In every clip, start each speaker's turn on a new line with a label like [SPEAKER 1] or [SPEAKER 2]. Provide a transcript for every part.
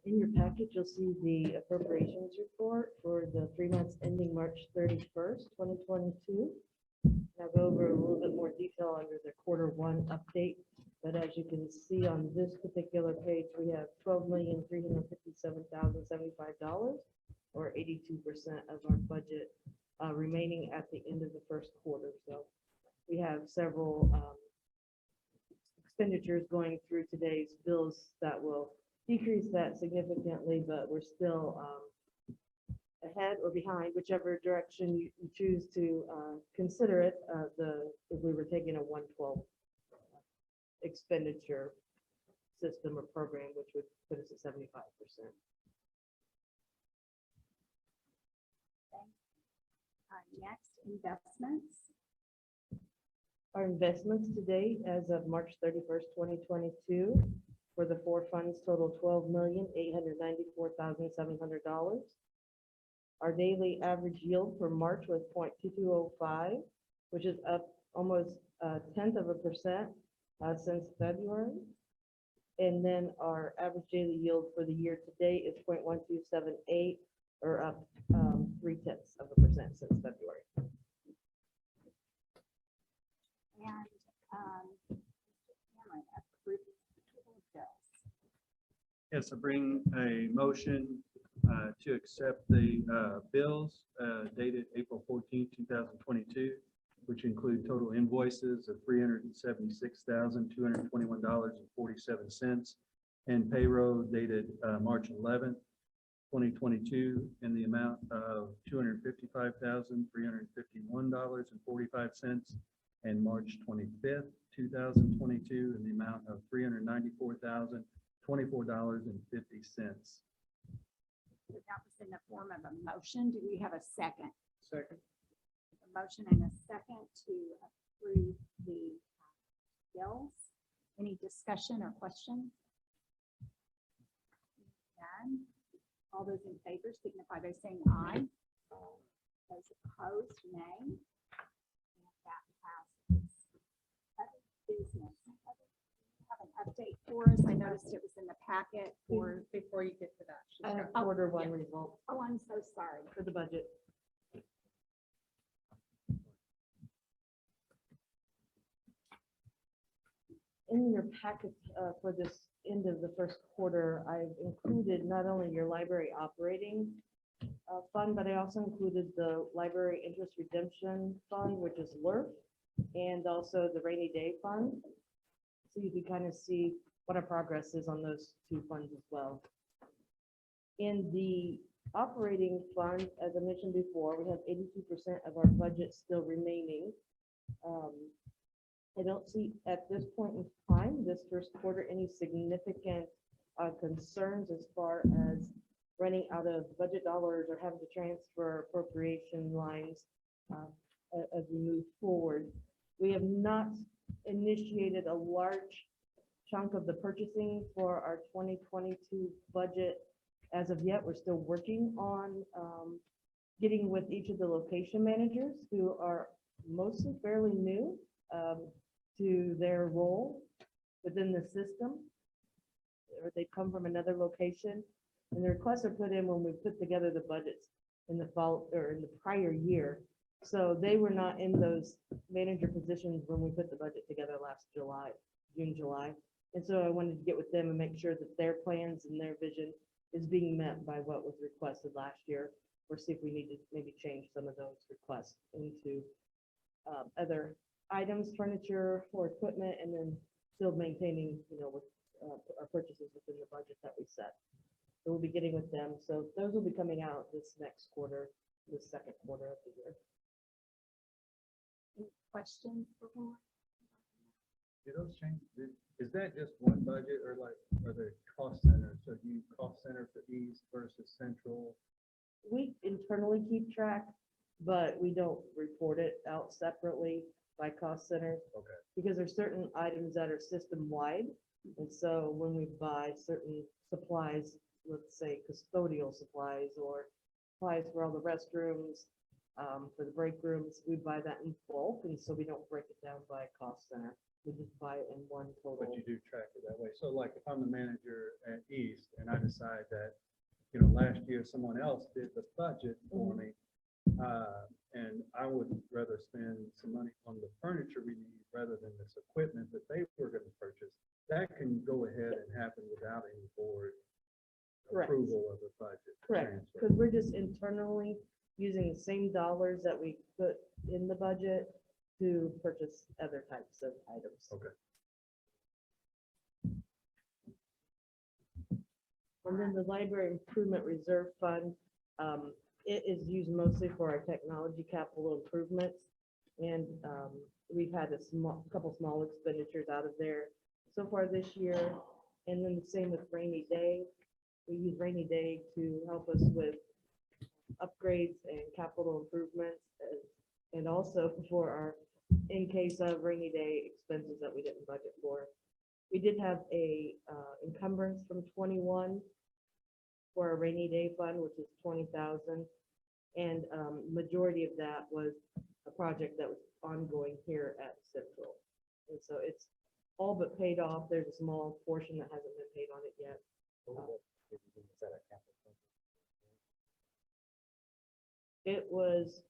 [SPEAKER 1] In your package, you'll see the appropriations report for the 3 months ending March 31st, 2022. I'll go over a little bit more detail under the Q1 update. But as you can see on this particular page, we have $12,357,075, or 82% of our budget remaining at the end of the first quarter. So we have several expenditures going through today's bills that will decrease that significantly, but we're still ahead or behind, whichever direction you choose to consider it. If we were taking a 112 expenditure system or program, which would put us at 75%.
[SPEAKER 2] Next, investments.
[SPEAKER 1] Our investments to date as of March 31st, 2022 for the 4 funds total $12,894,700. Our daily average yield for March was 0.2205, which is up almost 0.1% since February. And then our average daily yield for the year to date is 0.1278, or up 0.3% since February.
[SPEAKER 2] And Cameron, approve the bills.
[SPEAKER 3] Yes, I bring a motion to accept the bills dated April 14, 2022, which include total invoices of $376,221.47 and payroll dated March 11, 2022 in the amount of $255,351.45, and March 25th, 2022 in the amount of $394,024.50.
[SPEAKER 2] That was in the form of a motion. Do we have a second?
[SPEAKER 3] Second.
[SPEAKER 2] A motion and a second to approve the bills. Any discussion or questions? None. All those in favor signify by saying aye. Those opposed, nay. And that passes. Other business. Have an update for us. I noticed it was in the packet for
[SPEAKER 4] Before you get to that, she's got
[SPEAKER 1] Q1 results
[SPEAKER 2] Oh, I'm so sorry.
[SPEAKER 1] for the budget. In your packet for this end of the first quarter, I've included not only your library operating fund, but I also included the library interest redemption fund, which is LIRF, and also the rainy day fund. So you can kind of see what our progress is on those 2 funds as well. In the operating fund, as I mentioned before, we have 82% of our budget still remaining. I don't see at this point in time, this first quarter, any significant concerns as far as running out of budget dollars or having to transfer appropriation lines as we move forward. We have not initiated a large chunk of the purchasing for our 2022 budget as of yet. We're still working on getting with each of the location managers, who are mostly fairly new to their role within the system, or they come from another location, and the requests are put in when we put together the budgets in the fall or in the prior year. So they were not in those manager positions when we put the budget together last June, July. And so I wanted to get with them and make sure that their plans and their vision is being met by what was requested last year, or see if we need to maybe change some of those requests into other items, furniture or equipment, and then still maintaining, with our purchases within the budget that we set. So we'll be getting with them. So those will be coming out this next quarter, the second quarter of the year.
[SPEAKER 2] Any questions for more?
[SPEAKER 3] Do those change? Is that just one budget, or like are they cost centers? So do you cost center for East versus Central?
[SPEAKER 1] We internally keep track, but we don't report it out separately by cost center.
[SPEAKER 3] Okay.
[SPEAKER 1] Because there's certain items that are system wide. And so when we buy certain supplies, let's say custodial supplies or supplies for all the restrooms, for the break rooms, we buy that in bulk. And so we don't break it down by cost center. we just buy it in one total.
[SPEAKER 3] But you do track it that way. So like if I'm the manager at East and I decide that, last year someone else did the budget for me, and I would rather spend some money on the furniture we need rather than this equipment that they were going to purchase, that can go ahead and happen without any board
[SPEAKER 1] Correct.
[SPEAKER 3] approval of the budget.
[SPEAKER 1] Correct,
[SPEAKER 3] transfer.
[SPEAKER 1] because we're just internally using the same dollars that we put in the budget to purchase other types of items.
[SPEAKER 3] Okay.
[SPEAKER 1] And then the library improvement reserve fund, it is used mostly for our technology capital improvements. And we've had couple small expenditures out of there so far this year. And then the same with rainy day. We use rainy day to help us with upgrades and capital improvements, and also for our, in case of rainy day expenses that we didn't budget for. We did have a encumbrance from 21 for a rainy day fund, which is 20,000. And majority of that was a project that was ongoing here at Central. And so it's all but paid off. There's a small portion that hasn't been paid on it yet. It was,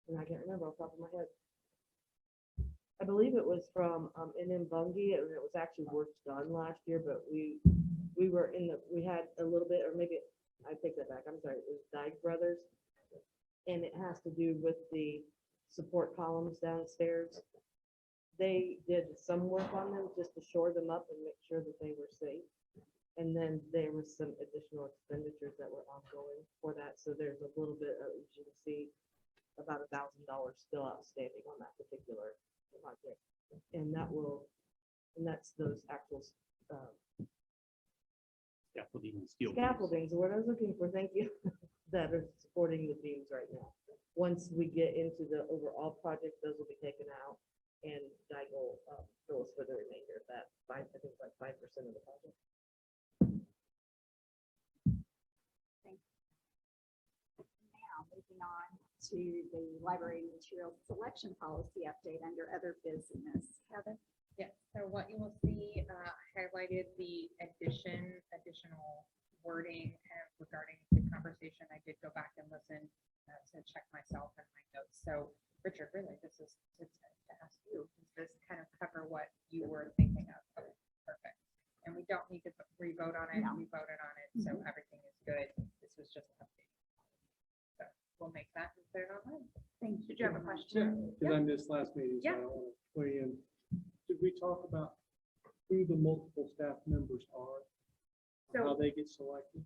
[SPEAKER 1] and I can't remember off the top of my head. I believe it was from in Bungie, and it was actually work done last year, but we were we had a little bit, or maybe I take that back. I'm sorry, it was Dyke Brothers, and it has to do with the support columns downstairs. They did some work on them just to shore them up and make sure that they were safe. And then there was some additional expenditures that were ongoing for that. So there's a little bit of, as you can see, about $1,000 still outstanding on that particular project. And that's those actual scaffoldings, the word I was looking for, thank you, that are supporting the beams right now. Once we get into the overall project, those will be taken out, and Dyke will bill us for the remainder of that. I think like 5% of the project.
[SPEAKER 2] Now, moving on to the library material selection policy update under other business. Heather?
[SPEAKER 4] Yes, so what you will see highlighted the additional wording regarding the conversation. I did go back and listen to check myself and my notes. So Richard, really, this is to ask you, does this kind of cover what you were thinking of? Okay, perfect. And we don't need to re-vote on it.
[SPEAKER 2] No.
[SPEAKER 4] We voted on it, so everything is good. This was just an update. So we'll make that and put it online.
[SPEAKER 2] Thank you.
[SPEAKER 4] Did you have a question?
[SPEAKER 5] Because I missed last meeting, so
[SPEAKER 4] Yeah.
[SPEAKER 5] I don't want to weigh in. Did we talk about who the multiple staff members are? How
[SPEAKER 4] So
[SPEAKER 5] they get selected?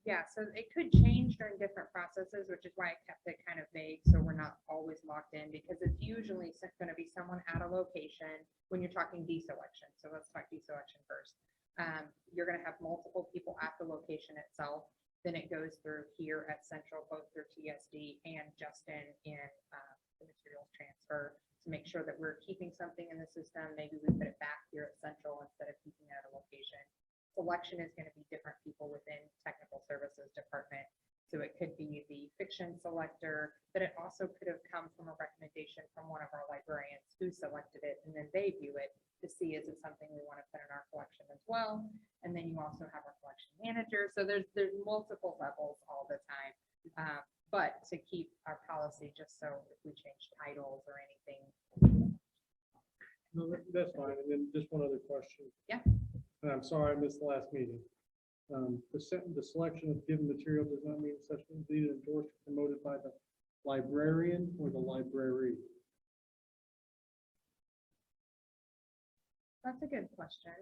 [SPEAKER 4] yeah, so it could change during different processes, which is why I kept it kind of vague, so we're not always locked in, because it's usually going to be someone at a location when you're talking deselection. So let's talk deselection first. You're going to have multiple people at the location itself. Then it goes through here at Central, both through TSD and Justin in the materials transfer, to make sure that we're keeping something in the system. Maybe we put it back here at Central instead of keeping it at a location. Selection is going to be different people within technical services department. So it could be the fiction selector, but it also could have come from a recommendation from one of our librarians who selected it, and then they view it to see, is it something we want to put in our collection as well? And then you also have our collection manager. So there's multiple levels all the time. But to keep our policy, just so if we change titles or anything.
[SPEAKER 5] No, that's fine. And then just one other question.
[SPEAKER 4] Yeah.
[SPEAKER 5] And I'm sorry I missed the last meeting. The selection of given material does not mean such is either endorsed or promoted by the librarian or the library.
[SPEAKER 4] That's a good question.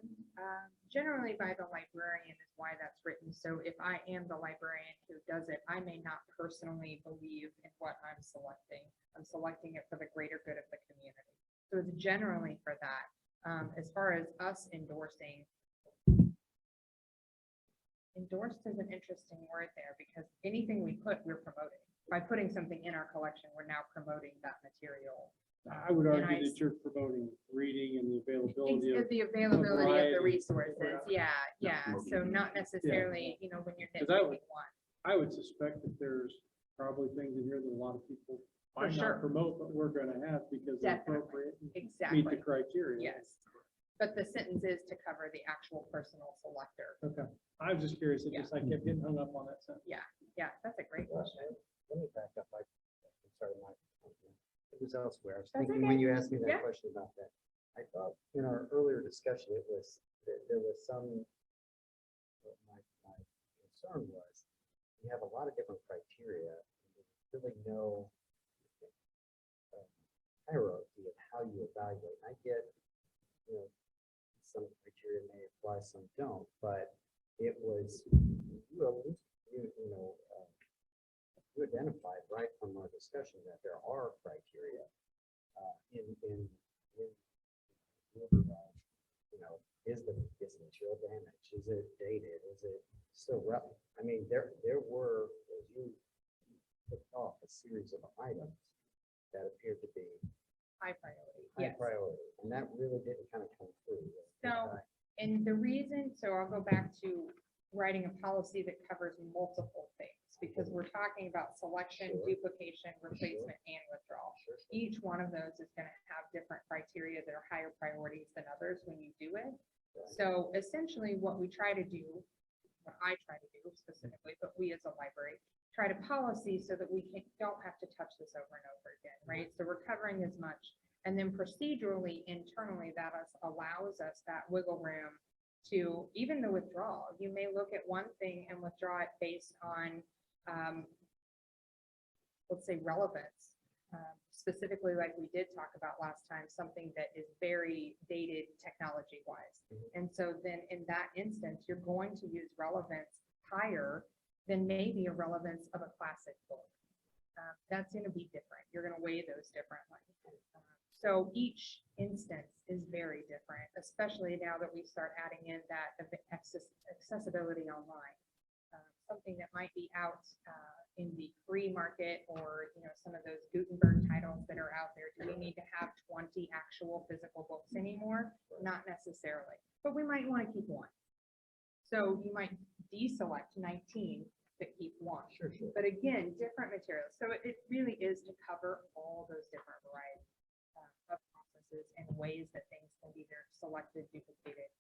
[SPEAKER 4] Generally by the librarian is why that's written. So if I am the librarian who does it, I may not personally believe in what I'm selecting. I'm selecting it for the greater good of the community. So it's generally for that. As far as us endorsing, endorsed is an interesting word there, because anything we put, we're promoting. By putting something in our collection, we're now promoting that material.
[SPEAKER 5] I would argue
[SPEAKER 4] I-
[SPEAKER 5] that you're promoting reading and the availability of.
[SPEAKER 4] The availability of the
[SPEAKER 5] variety.
[SPEAKER 4] resources, yeah. So not necessarily, when you're
[SPEAKER 5] 'Cause I would-
[SPEAKER 4] nitpicking one.
[SPEAKER 5] I would suspect that there's probably things in here that a lot of people
[SPEAKER 4] For
[SPEAKER 5] Might
[SPEAKER 4] sure.
[SPEAKER 5] not promote what we're gonna have because they're
[SPEAKER 4] Definitely.
[SPEAKER 5] appropriate, and meet
[SPEAKER 4] Exactly.
[SPEAKER 5] the criteria.
[SPEAKER 4] Yes. But the sentence is to cover the actual personal selector.
[SPEAKER 5] Okay, I was just curious, it just, I kept getting hung up on that sentence.
[SPEAKER 4] Yeah, that's a great
[SPEAKER 6] Well,
[SPEAKER 4] question.
[SPEAKER 6] Let me back up. I'm sorry, Mike. It was elsewhere. I was
[SPEAKER 4] That's
[SPEAKER 6] thinking
[SPEAKER 4] okay.
[SPEAKER 6] when you asked me
[SPEAKER 4] Yeah.
[SPEAKER 6] that question about that. I thought in our earlier discussion, it was, that there was some, what my concern was, you have a lot of different criteria. And there's really no hierarchy of how you evaluate. And I get, you know, some criteria may apply, some don't, but it was, you identified right from our discussion that there are criteria in is the material damaged? Is it dated? Is it still relevant? I mean, there were, as you picked off, a series of items that appeared to be
[SPEAKER 4] High priority.
[SPEAKER 6] high
[SPEAKER 4] Yes.
[SPEAKER 6] priority, and that really didn't kind of come through.
[SPEAKER 4] So, and the reason, so I'll go back to writing a policy that covers multiple things, because we're talking about selection,
[SPEAKER 6] Sure.
[SPEAKER 4] duplication, replacement, and withdrawal.
[SPEAKER 6] Sure, sure.
[SPEAKER 4] Each one of those is going to have different criteria that are higher priorities than others when you do it.
[SPEAKER 6] Right.
[SPEAKER 4] So essentially what we try to do, what I try to do specifically, but we as a library, try to policy so that we don't have to touch this over and over again, right? So we're covering as much. And then procedurally, internally, allows us that wiggle room to, even the withdrawal, you may look at one thing and withdraw it based on, let's say, relevance. Specifically, like we did talk about last time, something that is very dated technology-wise. And so then in that instance, you're going to use relevance higher than maybe a relevance of a classic book. That's going to be different. You're going to weigh those differently. So each instance is very different, especially now that we start adding in that accessibility online. Something that might be out in the free market, or some of those Gutenberg titles that are out there. Do we need to have 20 actual physical books anymore? Not necessarily, but we might want to keep one. So you might deselect 19 but keep one.
[SPEAKER 6] Sure, sure.
[SPEAKER 4] But again, different materials. So it really is to cover all those different varieties of processes and ways that things can be either selected, duplicated,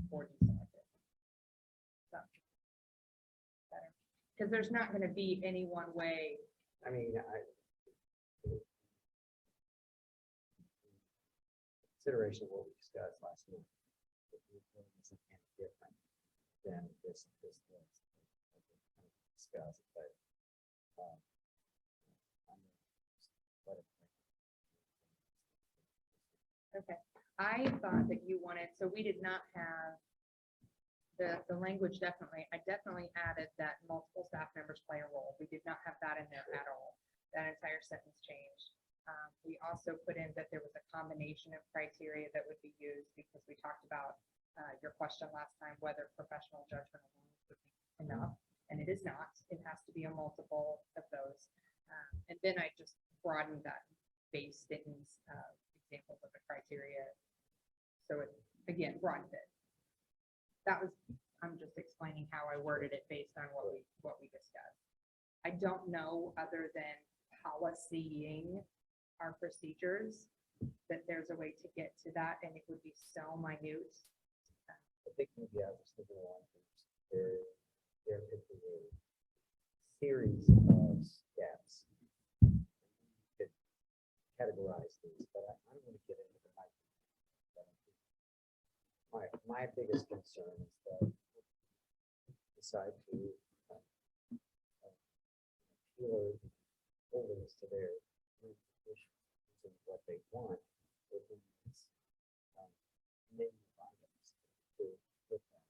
[SPEAKER 4] or deselected. So, because there's not going to be any one way.
[SPEAKER 6] I mean, consideration of what we discussed last month, it really isn't any different than this list that we kind of discussed, but
[SPEAKER 4] Okay, I thought that you wanted, so we did not have the language definitely, I definitely added that multiple staff members play a role. We did not have that in there at all. That entire sentence changed. We also put in that there was a combination of criteria that would be used, because we talked about your question last time, whether professional judgment alone would be enough, and it is not. It has to be a multiple of those. And then I just broadened that base sentence examples of the criteria. So it, again, broadened it. That was, I'm just explaining how I worded it based on what we discussed. I don't know, other than policying our procedures, that there's a way to get to that, and it would be so minute.
[SPEAKER 6] I think maybe I was thinking along there could be a series of steps. You could categorize these, but I don't want to get into the my biggest concern is that decide to tailor holdings to their issues and what they want within these menu items to look at.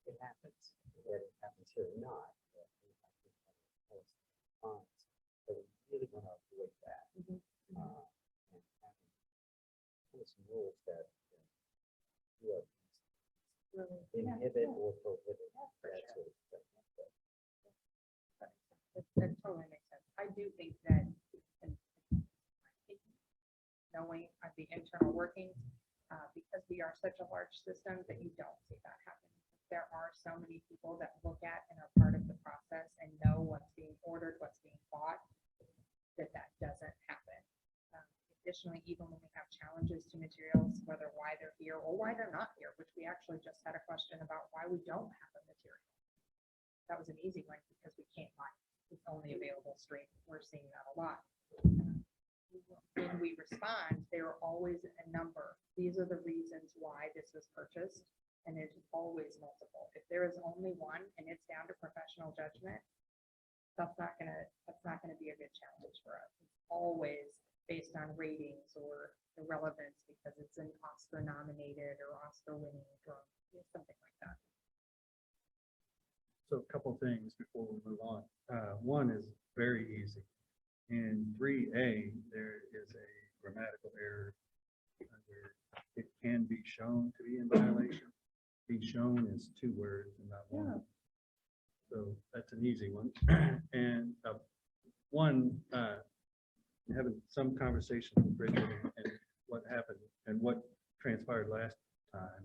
[SPEAKER 6] It happens, whether it happens here or not. But I think that is fine. But we really want to avoid that. And having kind of some rules that inhibit or prohibit that sort of thing.
[SPEAKER 4] That totally makes sense. I do think that, and knowing the internal workings, because we are such a large system, that you don't see that happen. There are so many people that look at and are part of the process and know what's being ordered, what's being bought, that that doesn't happen. Additionally, even when we have challenges to materials, whether why they're here or why they're not here, which we actually just had a question about why we don't have a material. That was an easy one because we can't buy it. It's only available straight. We're seeing that a lot. When we respond, there are always a number. These are the reasons why this was purchased, and it's always multiple. If there is only one and it's down to professional judgment, that's not gonna be a good challenge for us. It's always based on ratings or the relevance because it's an Oscar nominated or Oscar winning drum, something like that.
[SPEAKER 3] So a couple things before we move on. One is very easy. In 3A, there is a grammatical error where it can be shown to be in violation. Be shown is 2 words and not 1. So that's an easy one. And having some conversation with Bridget and what happened and what transpired last time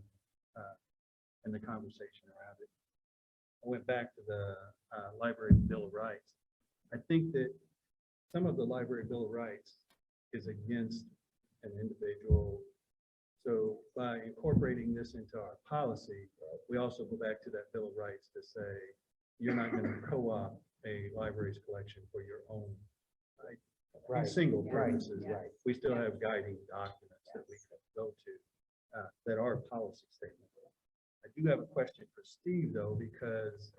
[SPEAKER 3] and the conversation around it. I went back to the Library Bill of Rights. I think that some of the Library Bill of Rights is against an individual. So by incorporating this into our policy, we also go back to that Bill of Rights to say, you're not going to co-opt a library's collection for your own single purposes.
[SPEAKER 6] Right.
[SPEAKER 3] We still have guiding documents that we can go to that are policy statements. I do have a question for Steve though, because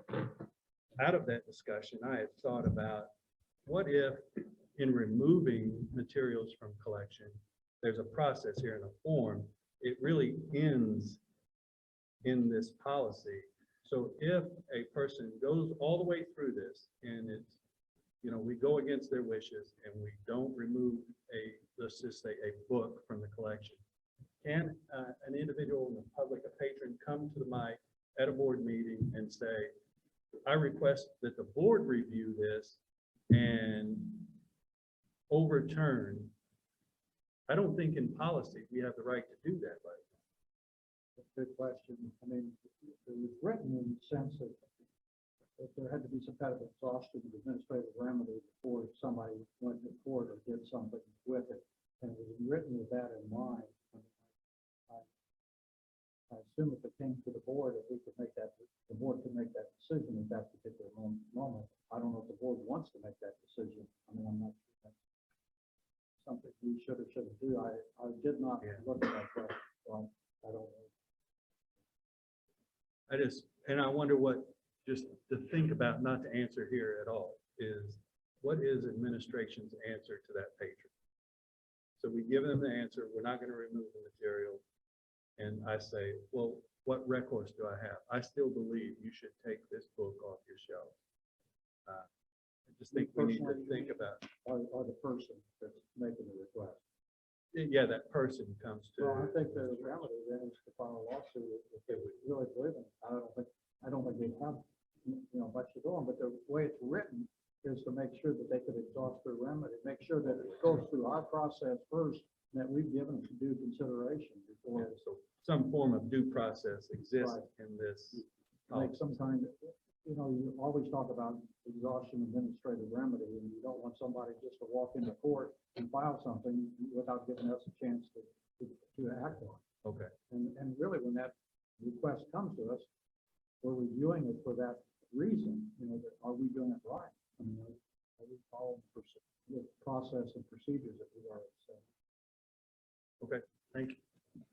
[SPEAKER 3] out of that discussion, I have thought about what if in removing materials from collection, there's a process here in a form, it really ends in this policy. So if a person goes all the way through this and it's, we go against their wishes and we don't remove let's just say a book from the collection, can an individual in the public, a patron, come to the mic at a board meeting and say, I request that the board review this and overturn? I don't think in policy we have the right to do that right now.
[SPEAKER 7] Good question. I mean, it was written in the sense that there had to be some kind of exhaustive administrative remedy before somebody went to court or did something with it. And it was written with that in mind. I assume if it came to the board, if we could make that, the board could make that decision at that particular moment. I don't know if the board wants to make that decision. I mean, I'm not sure that's something we should or shouldn't do. I did not look at that question, so I don't know.
[SPEAKER 3] I wonder what, just to think about, not to answer here at all, is what is administration's answer to that patron? So we give them the answer, we're not going to remove the material. And I say, well, what recourse do I have? I still believe you should take this book off your shelf. I just think we need to think about.
[SPEAKER 7] Or the person that's making the request.
[SPEAKER 3] Yeah, that person comes to.
[SPEAKER 7] Well, I think the remedy then is to file a lawsuit if they really believe in it. I don't think they have, much to go on, but the way it's written is to make sure that they could exhaust their remedy, make sure that it goes through our process first, and that we've given it due consideration before.
[SPEAKER 3] Yeah, so some form of due process exists in this.
[SPEAKER 7] Make some kind of, you always talk about exhaustion administrative remedy, and you don't want somebody just to walk into court and file something without giving us a chance to act on it.
[SPEAKER 3] Okay.
[SPEAKER 7] And really, when that request comes to us, we're reviewing it for that reason, that are we doing it right? I mean, are we following the process and procedures that we are set?
[SPEAKER 3] Okay, thank you.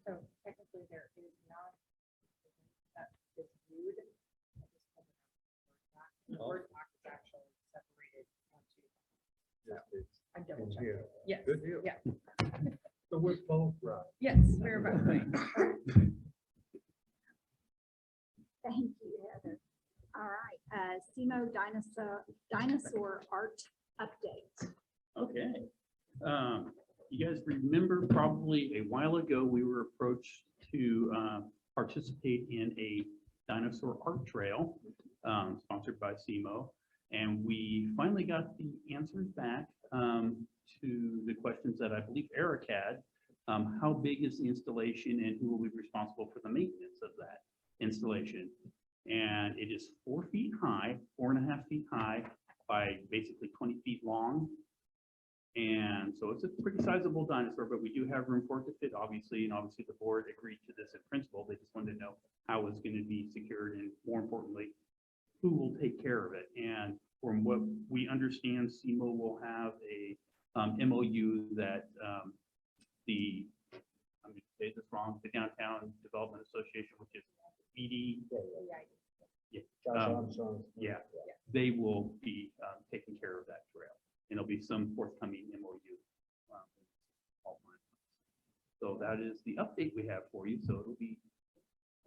[SPEAKER 4] So technically there is not that is viewed. The Word doc is actually separated onto. I'm double
[SPEAKER 3] In
[SPEAKER 4] checking.
[SPEAKER 3] here.
[SPEAKER 4] Yes.
[SPEAKER 3] Good deal.
[SPEAKER 4] Yeah.
[SPEAKER 3] So we're both right.
[SPEAKER 4] Yes, we're about right.
[SPEAKER 2] Thank you, Heather. All right, SEMO Dinosaur Art Update.
[SPEAKER 8] Okay. You guys remember probably a while ago, we were approached to participate in a Dinosaur Art Trail sponsored by SEMO. And we finally got the answers back to the questions that I believe Eric had. How big is the installation and who will be responsible for the maintenance of that installation? And it is 4 feet high, 4.5 feet high by basically 20 feet long. And so it's a pretty sizable dinosaur, but we do have room for it to fit, obviously, and obviously the board agreed to this in principle. They just wanted to know how it's going to be secured and more importantly, who will take care of it. And from what we understand, SEMO will have a MOU that the, I'm going to say this wrong, the Downtown Development Association, which is ED,
[SPEAKER 6] Josh Armstrong's.
[SPEAKER 8] yeah, they will be taking care of that trail. And there'll be some forthcoming MOU. All planned. So that is the update we have for you. So it'll be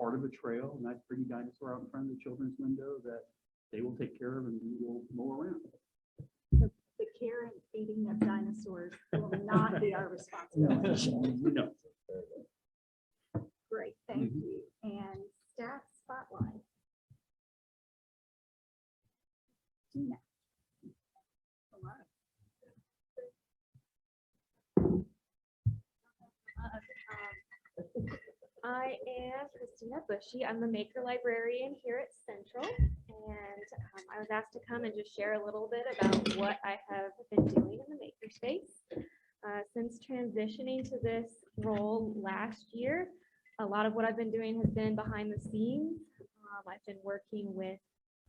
[SPEAKER 8] part of a trail, nice pretty dinosaur out in front of the children's window that they will take care of and we will mow around.
[SPEAKER 2] The care and feeding of dinosaurs will not be our responsibility.
[SPEAKER 8] No.
[SPEAKER 2] Great, thank you. And staff spotlight. Gina. Hello.
[SPEAKER 9] I am Christina Bushy. I'm the maker librarian here at Central, and I was asked to come and just share a little bit about what I have been doing in the makerspace. Since transitioning to this role last year, a lot of what I've been doing has been behind the scenes. I've been working with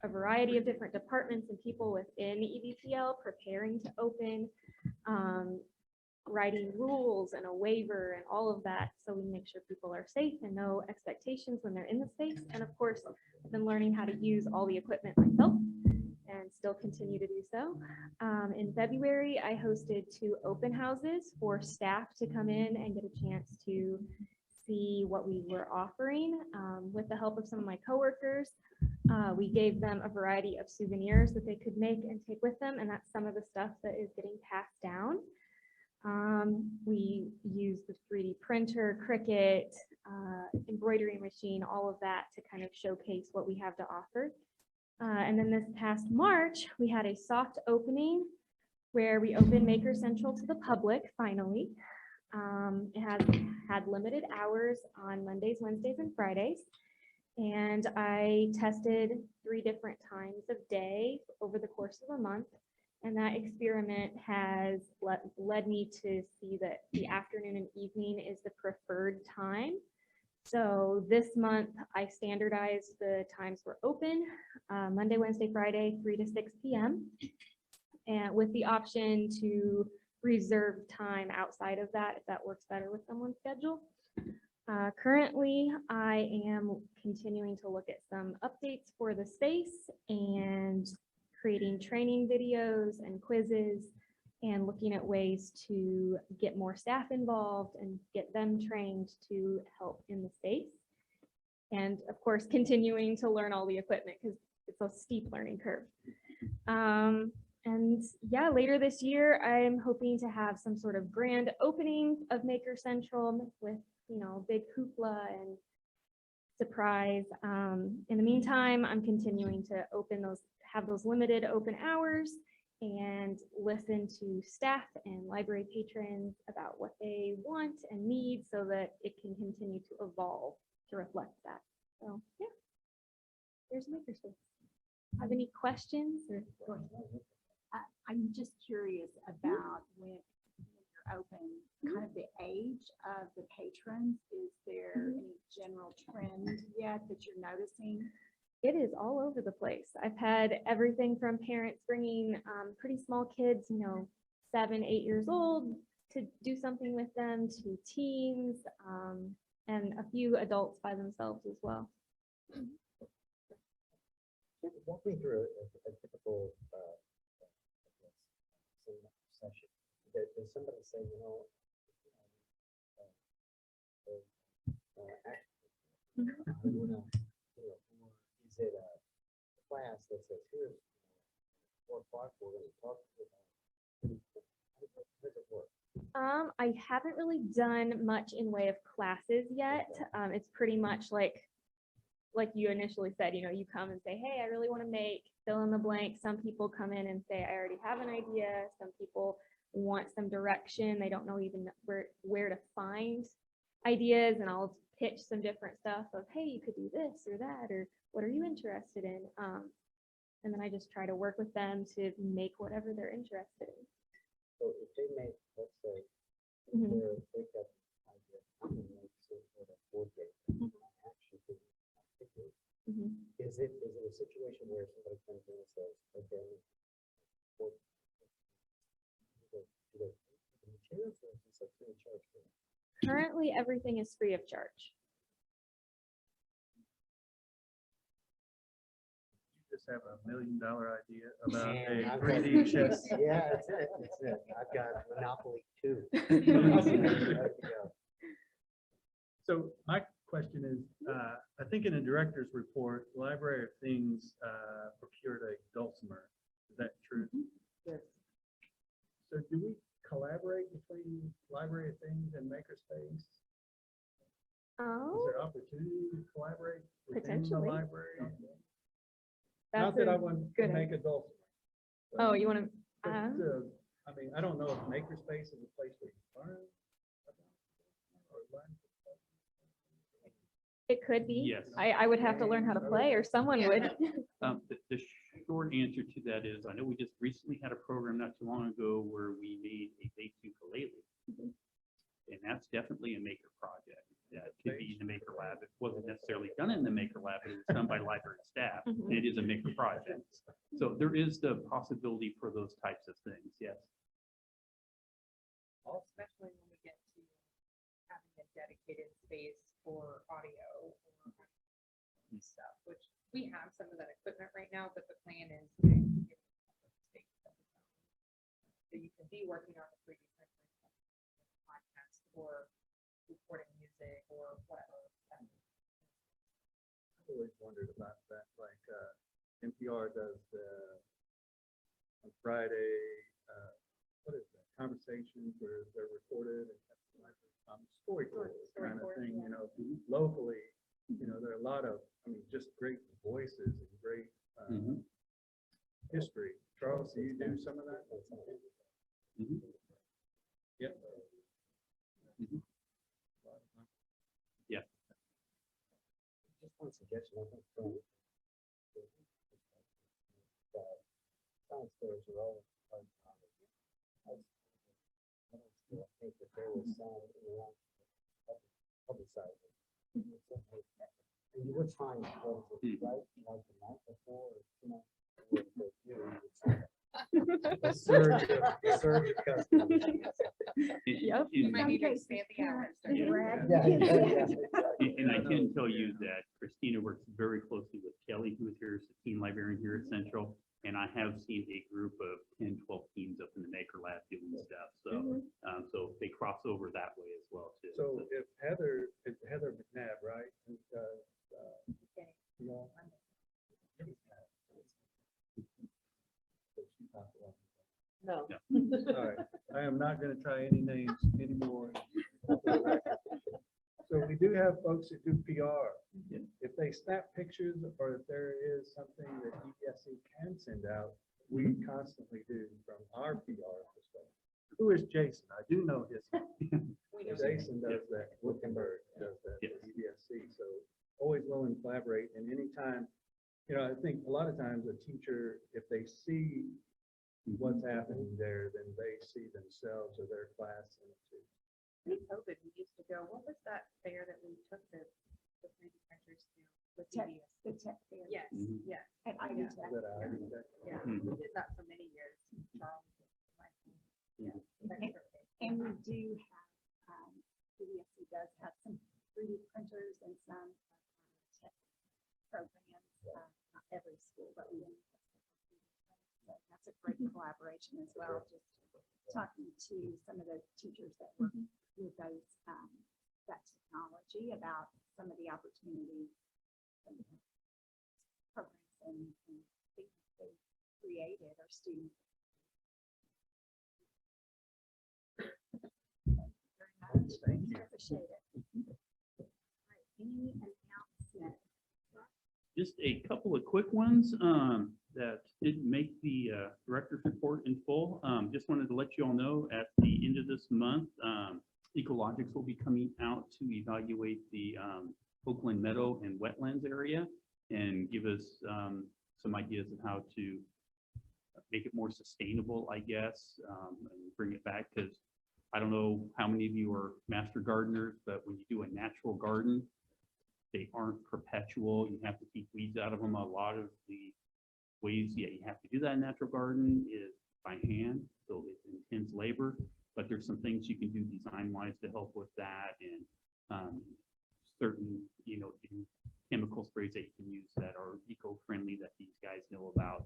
[SPEAKER 9] a variety of different departments and people within EVPL preparing to open, writing rules and a waiver and all of that so we make sure people are safe and know expectations when they're in the space. And of course, I've been learning how to use all the equipment myself and still continue to do so. In February, I hosted 2 open houses for staff to come in and get a chance to see what we were offering. With the help of some of my coworkers, we gave them a variety of souvenirs that they could make and take with them, and that's some of the stuff that is getting passed down. We used the 3D printer, Cricut, embroidery machine, all of that to kind of showcase what we have to offer. And then this past March, we had a soft opening where we opened Maker Central to the public, finally. It has had limited hours on Mondays, Wednesdays, and Fridays. And I tested 3 different times of day over the course of a month. And that experiment has led me to see that the afternoon and evening is the preferred time. So this month I standardized the times we're open, Monday, Wednesday, Friday, 3 to 6 p.m. and with the option to reserve time outside of that if that works better with someone's schedule. Currently, I am continuing to look at some updates for the space and creating training videos and quizzes and looking at ways to get more staff involved and get them trained to help in the space. And of course, continuing to learn all the equipment because it's a steep learning curve. And yeah, later this year, I'm hoping to have some sort of grand opening of Maker Central with, you know, big hoopla and surprise. In the meantime, I'm continuing to have those limited open hours and listen to staff and library patrons about what they want and need so that it can continue to evolve to reflect that. So yeah, there's Makerspace. Have any questions? Or
[SPEAKER 2] I'm just curious about when you're open, kind of the age of the patrons. Is there any general trend yet that you're noticing?
[SPEAKER 9] It is all over the place. I've had everything from parents bringing pretty small kids, you know, 7, 8 years old to do something with them, to teens, and a few adults by themselves as well.
[SPEAKER 6] Walk me through a typical session. Does somebody say, you know, I wanna, you know, or is it a class that says, here's 4 o'clock, we're gonna talk about, how does it work?
[SPEAKER 9] I haven't really done much in way of classes yet. It's pretty much like you initially said, you know, you come and say, hey, I really want to make fill in the blank. Some people come in and say, I already have an idea. Some people want some direction. They don't know even where to find ideas, and I'll pitch some different stuff of, hey, you could do this or that, or what are you interested in? And then I just try to work with them to make whatever they're interested in.
[SPEAKER 6] So if they make, let's say,
[SPEAKER 9] Mhm.
[SPEAKER 6] they got the idea, I'm gonna make some sort of board game, action figure, figure.
[SPEAKER 9] Mhm.
[SPEAKER 6] Is it a situation where somebody comes in and says, okay, what, do they pay for the materials or is this a free of charge for them?
[SPEAKER 9] Currently, everything is free of charge.
[SPEAKER 3] You just have $1 million idea about
[SPEAKER 6] Man,
[SPEAKER 3] a
[SPEAKER 6] I've
[SPEAKER 3] 3D
[SPEAKER 6] got-
[SPEAKER 3] chess.
[SPEAKER 6] Yeah, it's it. I've got Monopoly 2. There you go.
[SPEAKER 3] So my question is, I think in the director's report, Library of Things procured a dulcimer. Is that true?
[SPEAKER 1] Yes.
[SPEAKER 3] So do we collaborate between Library of Things and Makerspace? Is
[SPEAKER 9] Oh,
[SPEAKER 3] there opportunity to collaborate within the
[SPEAKER 9] Potentially.
[SPEAKER 3] library?
[SPEAKER 9] that's
[SPEAKER 3] Not that I
[SPEAKER 9] a
[SPEAKER 3] want to
[SPEAKER 9] good
[SPEAKER 3] make a dulcimer.
[SPEAKER 9] Oh, you want to,
[SPEAKER 3] But, I mean, I don't know if Makerspace is a place where you learn about or learn.
[SPEAKER 9] it could be.
[SPEAKER 8] Yes.
[SPEAKER 9] I would have to learn how to play or someone
[SPEAKER 4] Yeah.
[SPEAKER 9] would.
[SPEAKER 8] The short answer to that is, I know we just recently had a program not too long ago where we made a bass ukulele.
[SPEAKER 9] Mhm.
[SPEAKER 8] And that's definitely a maker project. That could be in the Maker Lab. It wasn't necessarily done in the Maker Lab, but it was done by library staff.
[SPEAKER 9] Mhm.
[SPEAKER 8] And it is a maker project. So there is the possibility for those types of things, yes.
[SPEAKER 4] Especially when we get to having a dedicated space for audio or stuff, which we have some of that equipment right now, but the plan is to give it a space of its own. So you can be working on a 3D printer, podcast, or recording music or whatever.
[SPEAKER 3] I always wondered about that, like NPR does on Friday, what is that, conversations where they're recorded and storyboard kind of
[SPEAKER 4] Storyboard,
[SPEAKER 3] thing,
[SPEAKER 4] yeah.
[SPEAKER 3] you know, locally, you know, there are a lot of, I mean, just great voices and great
[SPEAKER 8] Mhm.
[SPEAKER 3] history. Charles, do you do some of that?
[SPEAKER 8] Mhm.
[SPEAKER 3] Yep.
[SPEAKER 8] Mhm. Yeah.
[SPEAKER 6] Just one suggestion, I think. Science fairs are all. I think that there was some around publicizing. And you would find those, right, like the night before, or 2 nights before, you would see a surge of customers.
[SPEAKER 9] Yep.
[SPEAKER 4] You might need to expand the hours. don't you?
[SPEAKER 8] And I can tell you that Christina works very closely with Kelly, who is here as the teen librarian here at Central. And I have seen a group of 10, 12 teams up in the Maker Lab doing stuff. So, so they cross over that way as well too.
[SPEAKER 3] So if Heather McNabb, right? Who does,
[SPEAKER 4] Okay.
[SPEAKER 3] you know,
[SPEAKER 1] No.
[SPEAKER 3] All right, I am not gonna try any names anymore. So we do have folks that do PR.
[SPEAKER 8] Yeah.
[SPEAKER 3] If they snap pictures or if there is something that EVSC can send out, we constantly do from our PR perspective. Who is Jason? I do know his.
[SPEAKER 4] We know
[SPEAKER 3] Jason does that, Wickenberg does that
[SPEAKER 8] Yes.
[SPEAKER 3] for EVSC, so always willing to collaborate, and anytime, you know, I think a lot of times a teacher, if they see what's happening there, then they see themselves or their class in it too.
[SPEAKER 4] Pre-COVID, we used to go, what was that fair that we took the 3D printers to with
[SPEAKER 2] Tech-
[SPEAKER 4] EVS?
[SPEAKER 2] The tech fair.
[SPEAKER 4] Yes,
[SPEAKER 8] Mhm.
[SPEAKER 4] yes,
[SPEAKER 2] And I
[SPEAKER 4] Yeah.
[SPEAKER 2] did that.
[SPEAKER 3] That I think that-
[SPEAKER 4] yeah,
[SPEAKER 8] Mhm.
[SPEAKER 4] we did that for many years. Charles, my- yeah, that's
[SPEAKER 2] Mhm.
[SPEAKER 4] perfect.
[SPEAKER 2] And we do have, CDSC does have some 3D printers and some tech programs, not every school, but we. So that's a great collaboration as well, just talking to some of the teachers that work with those, that technology about some of the opportunities and programs and things they created our students. Thank you very much.
[SPEAKER 3] Thank you.
[SPEAKER 2] Appreciate it. All right, any announcements?
[SPEAKER 8] Just a couple of quick ones that didn't make the director's report in full. Just wanted to let you all know at the end of this month, Ecologics will be coming out to evaluate the Oakland Meadow and wetlands area and give us some ideas of how to make it more sustainable, I guess, and bring it back, because I don't know how many of you are master gardeners, but when you do a natural garden, they aren't perpetual. You have to keep weeds out of them. A lot of the ways, yeah, you have to do that in natural garden is by hand, so it's intense labor, but there's some things you can do design-wise to help with that, and certain, chemical sprays that you can use that are eco-friendly that these guys know about.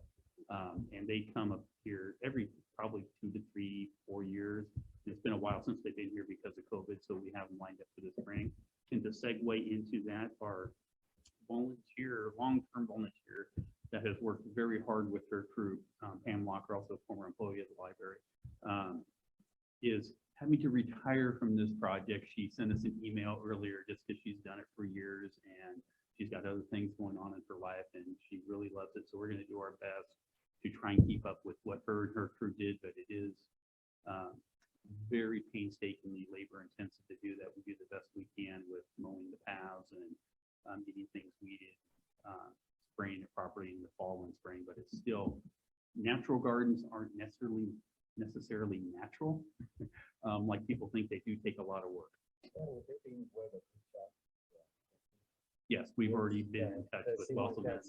[SPEAKER 8] And they come up here every probably 2 to 3, 4 years. It's been a while since they've been here because of COVID, so we have them lined up for the spring. And to segue into that, our long-term volunteer that has worked very hard with her crew, Pam Walker, also a former employee of the library, is having to retire from this project. She sent us an email earlier just because she's done it for years and she's got other things going on in her life and she really loves it. So we're going to do our best to try and keep up with what her and her crew did, but it is very painstakingly labor intensive to do that. We do the best we can with mowing the paths and getting things weeded, spraying it properly in the fall and spring, but it's still, natural gardens aren't necessarily natural. Like people think they do take a lot of work. Yes, we've already been in touch with both of them.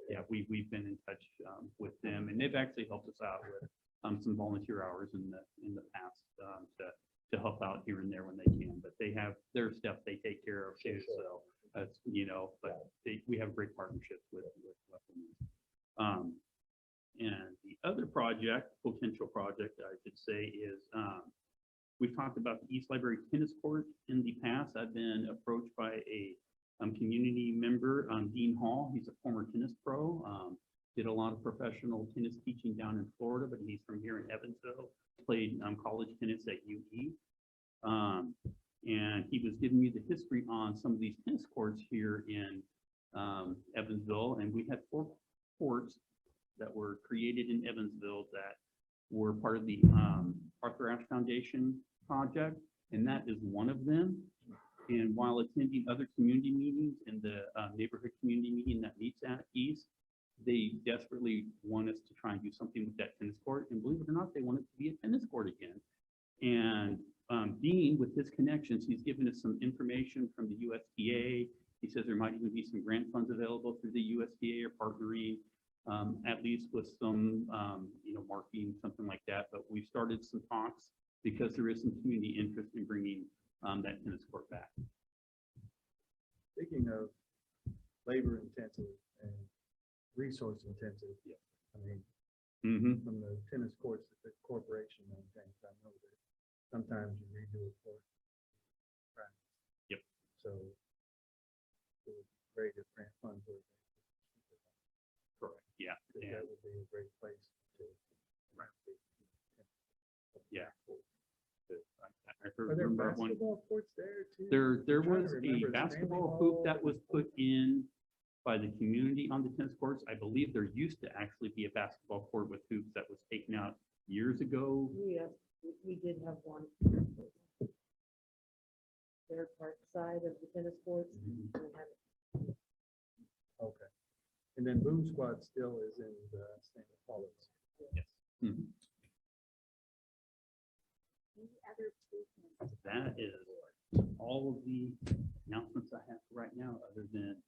[SPEAKER 8] Yeah, we've been in touch with them, and they've actually helped us out with some volunteer hours in the past to help out here and there when they can. But they have their stuff they take care of too. So that's but we have great partnerships with Weapons. And the other potential project, I should say, is we've talked about the East Library tennis court in the past. I've been approached by a community member, Dean Hall. He's a former tennis pro, did a lot of professional tennis teaching down in Florida, but he's from here in Evansville, played college tennis at UE. And he was giving me the history on some of these tennis courts here in Evansville. And we had 4 courts that were created in Evansville that were part of the Arthur Ashe Foundation project, and that is one of them. And while attending other community meetings and the neighborhood community meeting that meets at East, they desperately want us to try and do something with that tennis court. And believe it or not, they want it to be a tennis court again. And Dean, with his connections, he's given us some information from the USDA. He says there might even be some grant funds available through the USDA or partnering, at least with some, marketing, something like that. But we've started some talks because there is some community interest in bringing that tennis court back.
[SPEAKER 3] Speaking of labor intensive and resource intensive, yeah, I mean, from the tennis courts that the corporation maintains, I know that sometimes you redo it for practice.
[SPEAKER 8] Yep.
[SPEAKER 3] So it was great if grant funds were there.
[SPEAKER 8] Correct. Yeah.
[SPEAKER 3] That would be a great place to.
[SPEAKER 8] Yeah.
[SPEAKER 3] Are there basketball courts there too?
[SPEAKER 8] There
[SPEAKER 3] I'm trying
[SPEAKER 8] was
[SPEAKER 3] to
[SPEAKER 8] a
[SPEAKER 3] remember.
[SPEAKER 8] basketball hoop that was put in by the community on the tennis courts. I believe there used to actually be a basketball court with hoops that was taken out years ago.
[SPEAKER 1] Yes, we did have one. Their park side of the tennis courts.
[SPEAKER 8] Mhm.
[SPEAKER 1] and we had-
[SPEAKER 3] Okay. And then Boom Squad still is in the St. Paul's.
[SPEAKER 8] Yes. Mhm.
[SPEAKER 2] Any other business?
[SPEAKER 8] That is all of the announcements I have right now, other than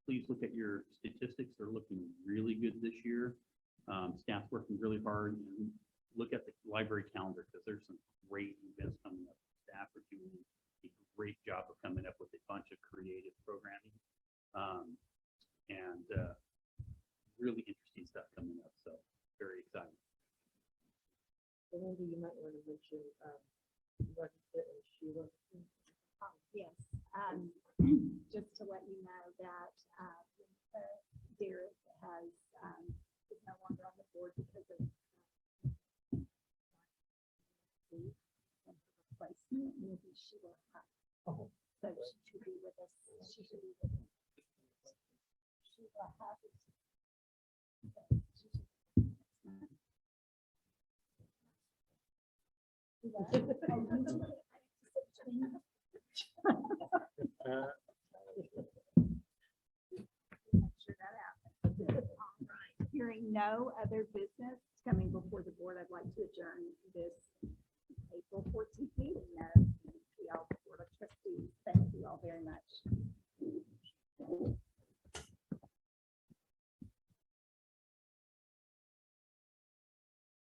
[SPEAKER 8] please look at your statistics. They're looking really good this year. Staff's working really hard, and look at the library calendar because there's some great events coming up. Staff are doing a great job of coming up with a bunch of creative programming and really interesting stuff coming up. So very exciting.
[SPEAKER 1] So Wendy, you might want to mention Rochester and Sheila.
[SPEAKER 2] Yes, just to let you know that Derek has, is no longer on the board because of replacement, maybe Sheila.
[SPEAKER 6] Oh.
[SPEAKER 2] So she should be with us. She should be with us. Sheila has. Sure that happens. All right, hearing no other business coming before the board, I'd like to adjourn this April 14th meeting of the EVPL Board of Trustees. Thank you all very much.